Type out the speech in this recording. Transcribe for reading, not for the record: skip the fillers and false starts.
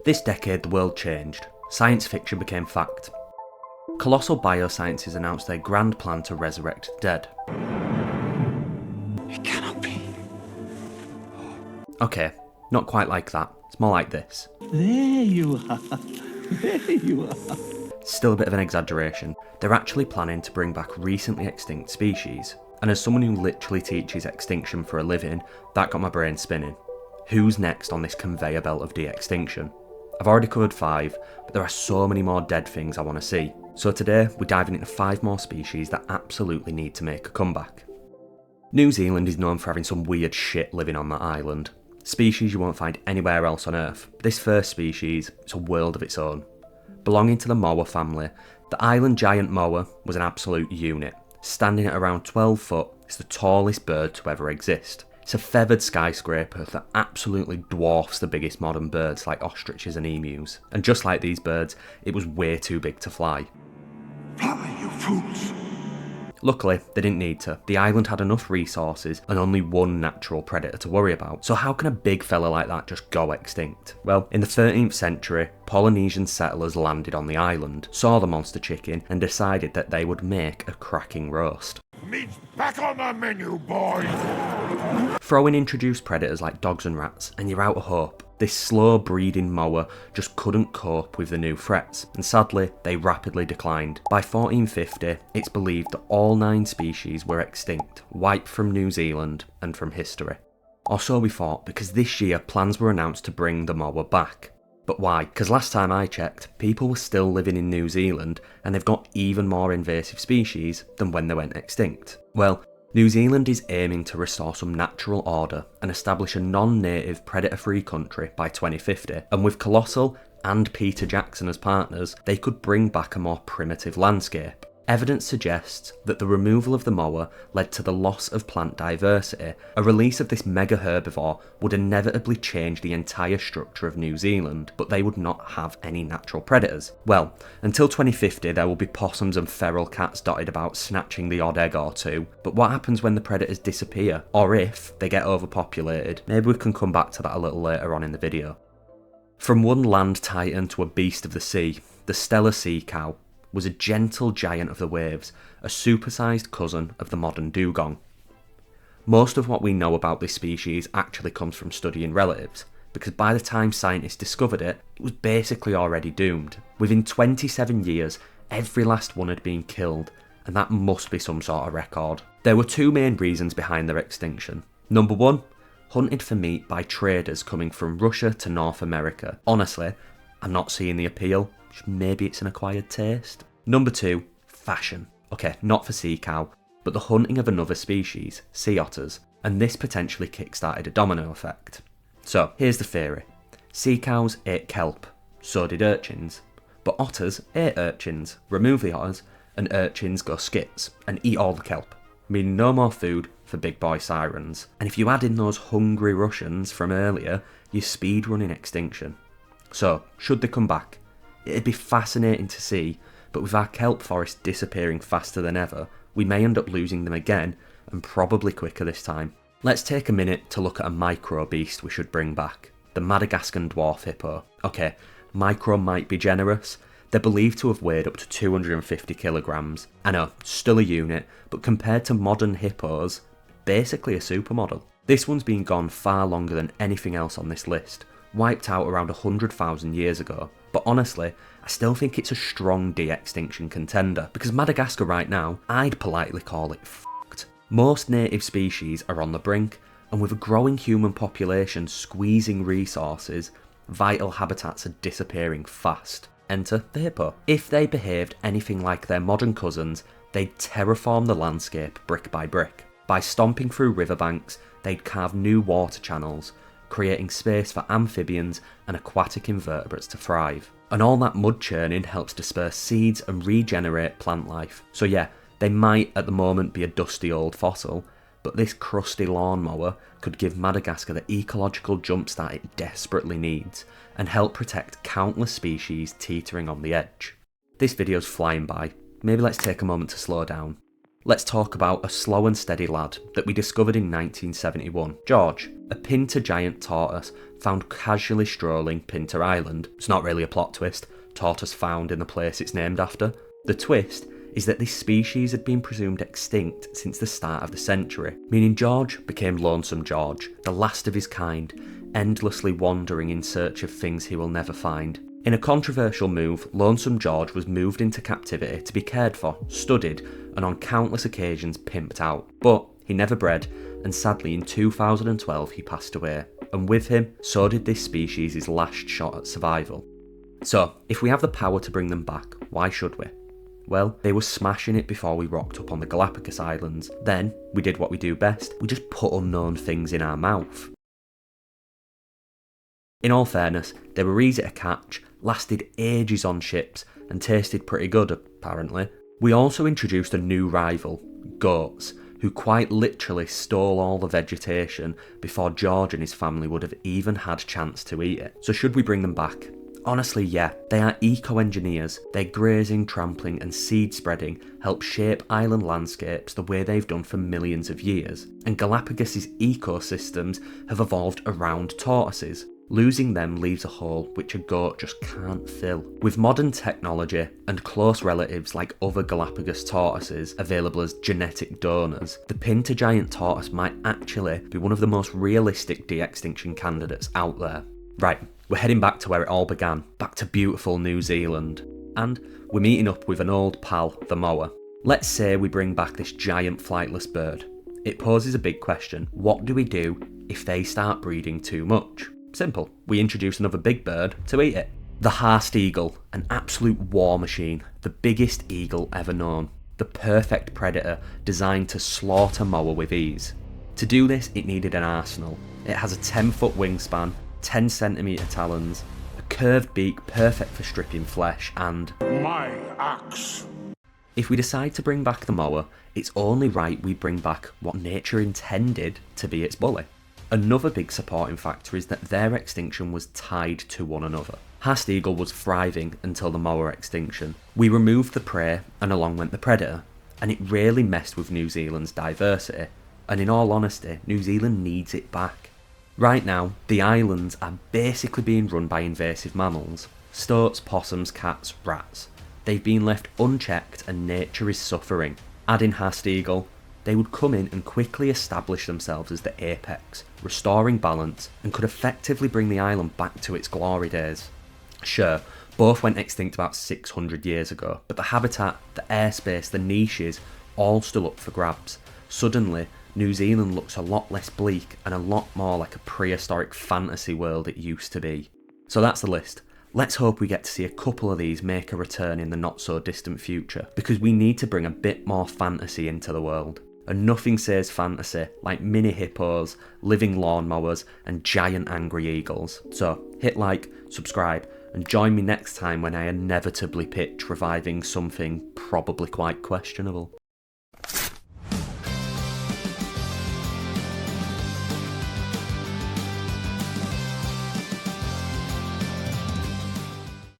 This decade the world changed. Science fiction became fact. Colossal Biosciences announced their grand plan to resurrect the dead. It cannot be. Okay, not quite like that. It's more like this. There you are. There you are. Still a bit of an exaggeration. They're actually planning to bring back recently extinct species. And as someone who literally teaches extinction for a living, that got my brain spinning. Who's next on this conveyor belt of de-extinction? I've already covered 5, but there are so many more dead things I want to see. So today, we're diving into 5 more species that absolutely need to make a comeback. New Zealand is known for having some weird shit living on that island. Species you won't find anywhere else on Earth. This first species is a world of its own. Belonging to the Moa family, the island giant Moa was an absolute unit. Standing at around 12 foot, it's the tallest bird to ever exist. It's a feathered skyscraper that absolutely dwarfs the biggest modern birds like ostriches and emus. And just like these birds, it was way too big to fly. Fly, you fools! Luckily, they didn't need to. The island had enough resources and only one natural predator to worry about. So how can a big fella like that just go extinct? Well, in the 13th century, Polynesian settlers landed on the island, saw the monster chicken and decided that they would make a cracking roast. Meat's back on the menu, boys! Throw in introduced predators like dogs and rats and you're out of hope. This slow breeding Moa just couldn't cope with the new threats, and sadly they rapidly declined. By 1450, it's believed that all 9 species were extinct, wiped from New Zealand and from history. Or so we thought, because this year plans were announced to bring the Moa back. But why? Because last time I checked, people were still living in New Zealand and they've got even more invasive species than when they went extinct. Well, New Zealand is aiming to restore some natural order and establish a non-native predator-free country by 2050, and with Colossal and Peter Jackson as partners, they could bring back a more primitive landscape. Evidence suggests that the removal of the Moa led to the loss of plant diversity. A release of this mega herbivore would inevitably change the entire structure of New Zealand, but they would not have any natural predators. Well, until 2050 there will be possums and feral cats dotted about snatching the odd egg or two, but what happens when the predators disappear? Or if they get overpopulated? Maybe we can come back to that a little later on in the video. From one land titan to a beast of the sea, the Stellers Sea Cow was a gentle giant of the waves, a supersized cousin of the modern dugong. Most of what we know about this species actually comes from studying relatives, because by the time scientists discovered it, it was basically already doomed. Within 27 years, every last one had been killed, and that must be some sort of record. There were 2 main reasons behind their extinction. Number 1, hunted for meat by traders coming from Russia to North America. Honestly, I'm not seeing the appeal. Maybe it's an acquired taste. Number 2, fashion. Okay, not for sea cow, but the hunting of another species, sea otters, and this potentially kick-started a domino effect. So, here's the theory. Sea cows ate kelp, so did urchins, but otters ate urchins, remove the otters, and urchins go skits, and eat all the kelp, meaning no more food for big boy sirens. And if you add in those hungry Russians from earlier, you're speed-running extinction. So, should they come back? It'd be fascinating to see, but with our kelp forest disappearing faster than ever, we may end up losing them again, and probably quicker this time. Let's take a minute to look at a micro beast we should bring back, the Madagascan dwarf hippo. Okay, micro might be generous. They're believed to have weighed up to 250 kilograms. I know, still a unit, but compared to modern hippos, basically a supermodel. This one's been gone far longer than anything else on this list, wiped out around 100,000 years ago. But honestly, I still think it's a strong de-extinction contender, because Madagascar right now, I'd politely call it f***ed. Most native species are on the brink, and with a growing human population squeezing resources, vital habitats are disappearing fast. Enter the hippo. If they behaved anything like their modern cousins, they'd terraform the landscape brick by brick. By stomping through riverbanks, they'd carve new water channels, creating space for amphibians and aquatic invertebrates to thrive. And all that mud churning helps disperse seeds and regenerate plant life. So yeah, they might at the moment be a dusty old fossil, but this crusty lawnmower could give Madagascar the ecological jumpstart it desperately needs, and help protect countless species teetering on the edge. This video's flying by, maybe let's take a moment to slow down. Let's talk about a slow and steady lad that we discovered in 1971. George, a Pinta giant tortoise found casually strolling Pinta Island. It's not really a plot twist. Tortoise found in the place it's named after. The twist is that this species had been presumed extinct since the start of the century, meaning George became Lonesome George, the last of his kind, endlessly wandering in search of things he will never find. In a controversial move, Lonesome George was moved into captivity to be cared for, studied, and on countless occasions pimped out. But he never bred, and sadly in 2012 he passed away. And with him, so did this species' last shot at survival. So, if we have the power to bring them back, why should we? Well, they were smashing it before we rocked up on the Galapagos Islands. Then, we did what we do best, we just put unknown things in our mouth. In all fairness, they were easy to catch, lasted ages on ships, and tasted pretty good, apparently. We also introduced a new rival, goats, who quite literally stole all the vegetation before George and his family would have even had a chance to eat it. So should we bring them back? Honestly, yeah. They are eco-engineers. Their grazing, trampling and seed spreading help shape island landscapes the way they've done for millions of years. And Galapagos' ecosystems have evolved around tortoises. Losing them leaves a hole which a goat just can't fill. With modern technology and close relatives like other Galapagos tortoises available as genetic donors, the Pinta giant tortoise might actually be one of the most realistic de-extinction candidates out there. Right, we're heading back to where it all began, back to beautiful New Zealand. And we're meeting up with an old pal, the Moa. Let's say we bring back this giant flightless bird. It poses a big question: what do we do if they start breeding too much? Simple, we introduce another big bird to eat it. The Haast Eagle, an absolute war machine, the biggest eagle ever known. The perfect predator designed to slaughter Moa with ease. To do this, it needed an arsenal. It has a 10-foot wingspan, 10cm talons, a curved beak perfect for stripping flesh, and my axe. If we decide to bring back the Moa, it's only right we bring back what nature intended to be its bully. Another big supporting factor is that their extinction was tied to one another. Haast Eagle was thriving until the Moa extinction. We removed the prey and along went the predator, and it really messed with New Zealand's diversity, and in all honesty, New Zealand needs it back. Right now, the islands are basically being run by invasive mammals. Stoats, possums, cats, rats. They've been left unchecked and nature is suffering. Add in Haast Eagle, they would come in and quickly establish themselves as the apex, restoring balance, and could effectively bring the island back to its glory days. Sure, both went extinct about 600 years ago, but the habitat, the airspace, the niches, all still up for grabs. Suddenly, New Zealand looks a lot less bleak and a lot more like a prehistoric fantasy world it used to be. So that's the list. Let's hope we get to see a couple of these make a return in the not so distant future, because we need to bring a bit more fantasy into the world. And nothing says fantasy like mini hippos, living lawnmowers and giant angry eagles. So hit like, subscribe and join me next time when I inevitably pitch reviving something probably quite questionable.